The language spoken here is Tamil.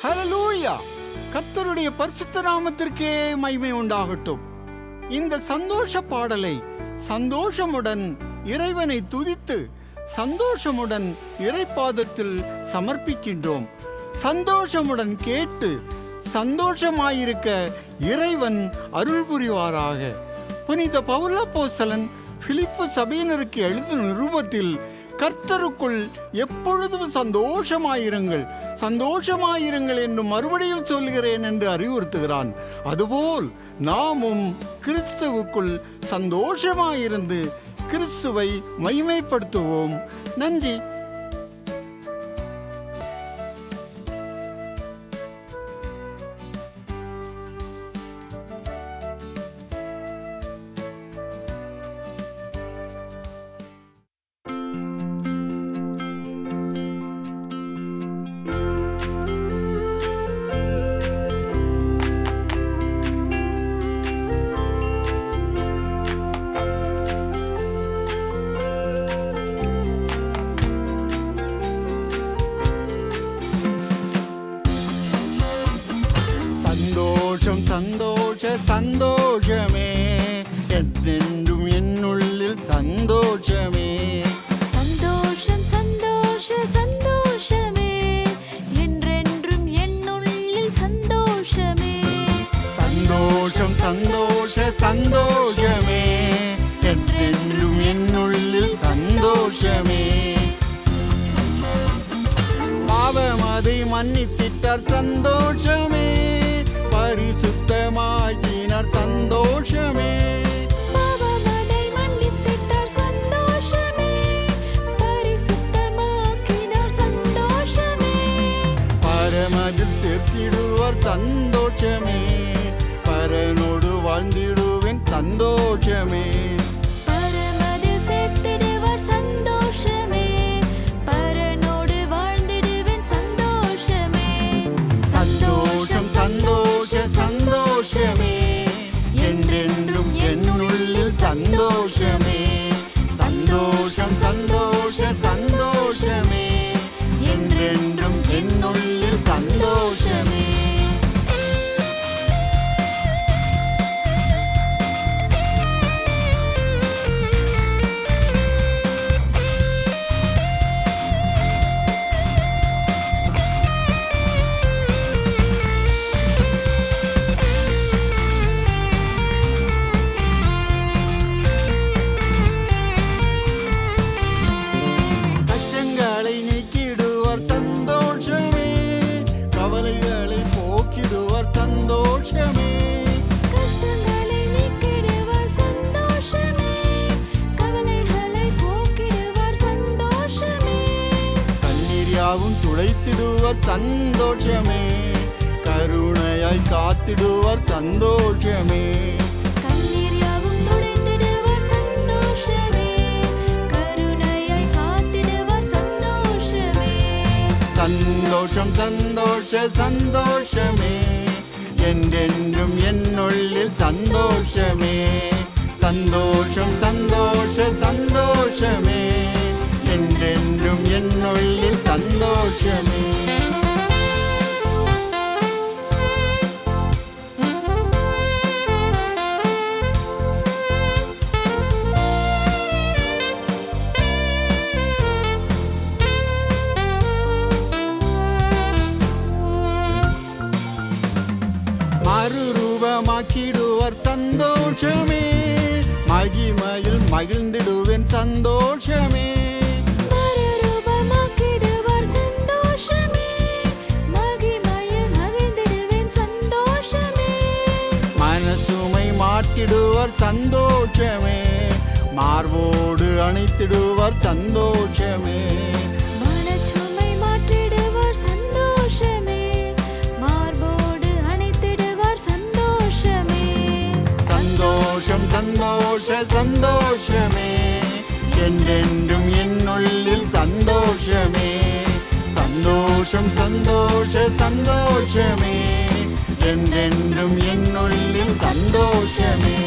ஹல்லேலூயா! கர்த்தருடைய பரிசுத்த நாமத்திற்கே மகிமை உண்டாகட்டும். இந்த சந்தோஷ பாடலை சந்தோஷமுடன் இறைவனை துதித்து சந்தோஷமுடன் இறைப்பாதத்தில் சமர்ப்பிக்கின்றோம். சந்தோஷமுடன் கேட்டு சந்தோஷமாயிருக்க இறைவன் அருள் புரிவாராக. புனித பவுல் அப்போஸ்தலன் பிலிப்பு சபையினருக்கு எழுதும் நிருபத்தில் கர்த்தருக்குள் எப்பொழுதும் சந்தோஷமாயிருங்கள் சந்தோஷமாயிருங்கள் என்று மறுபடியும் சொல்கிறேன் என்று அறிவுறுத்துகிறான். அதுபோல் நாமும் கிறிஸ்துவுக்குள் சந்தோஷமாயிருந்து கிறிஸ்துவை மகிமைப்படுத்துவோம். நன்றி. சந்தோஷ சந்தோஷமே என்றென்றும் என்னுள்ளில் சந்தோஷமே. சந்தோஷம் சந்தோஷ சந்தோஷமே என்றென்றும் என்னுள்ளில் சந்தோஷமே. சந்தோஷம் சந்தோஷ சந்தோஷமே என்றென்றும் என்னுள்ளில் சந்தோஷமே. பாவம் அதை மன்னித்திட்டார் சந்தோஷமே, பரிசுத்தமாக்கினார் சந்தோஷமே. பாவம் அதை மன்னித்திட்டார் சந்தோஷமே, பரிசுத்தமாக்கினார் சந்தோஷமே. பரமதில் சேர்த்திடுவார் சந்தோஷமே, பரனோடு வாழ்ந்திடுவேன் சந்தோஷமே. பரமதில் சேர்த்திடுவார் சந்தோஷமே, பரனோடு வாழ்ந்திடுவேன் சந்தோஷமே. சந்தோஷம் சந்தோஷ சந்தோஷமே என்றென்றும் என்னுள்ளில் சந்தோஷமே. சந்தோஷம் சந்தோஷ சந்தோஷமே என்றென்றும் என்னுள்ளில் சந்தோஷமே. துளைத்திடுவார் சந்தோஷமே, கருணையாய் காத்திடுவார் சந்தோஷமே. கண்ணீர் யாவும் துடைத்திடுவார் சந்தோஷமே, கருணையாய் காத்திடுவார் சந்தோஷமே. சந்தோஷம் சந்தோஷ சந்தோஷமே என்றென்றும் என்னுள்ளில் சந்தோஷமே. சந்தோஷம் சந்தோஷ சந்தோஷமே என்றென்றும் என்னுள்ளில் சந்தோஷமே. மறுரூபமாக்கிடுவார் சந்தோஷமே, மகிமையில் மகிழ்ந்திடுவேன் சந்தோஷமே. மறுரூபமாக்கிடுவார் சந்தோஷமே, மகிமையில் மகிழ்ந்திடுவேன் சந்தோஷமே. மனசுமை மாற்றிடுவார் சந்தோஷமே, மார்போடு அணைத்திடுவார் சந்தோஷமே. மனச்சுமை மாற்றிடுவார் சந்தோஷமே, மார்போடு அணைத்திடுவார் சந்தோஷமே. சந்தோஷம் சந்தோஷ சந்தோஷமே என்றென்றும் என்னுள்ளில் சந்தோஷமே. சந்தோஷம் சந்தோஷ சந்தோஷமே என்றென்றும் என்னுள்ளில் சந்தோஷமே.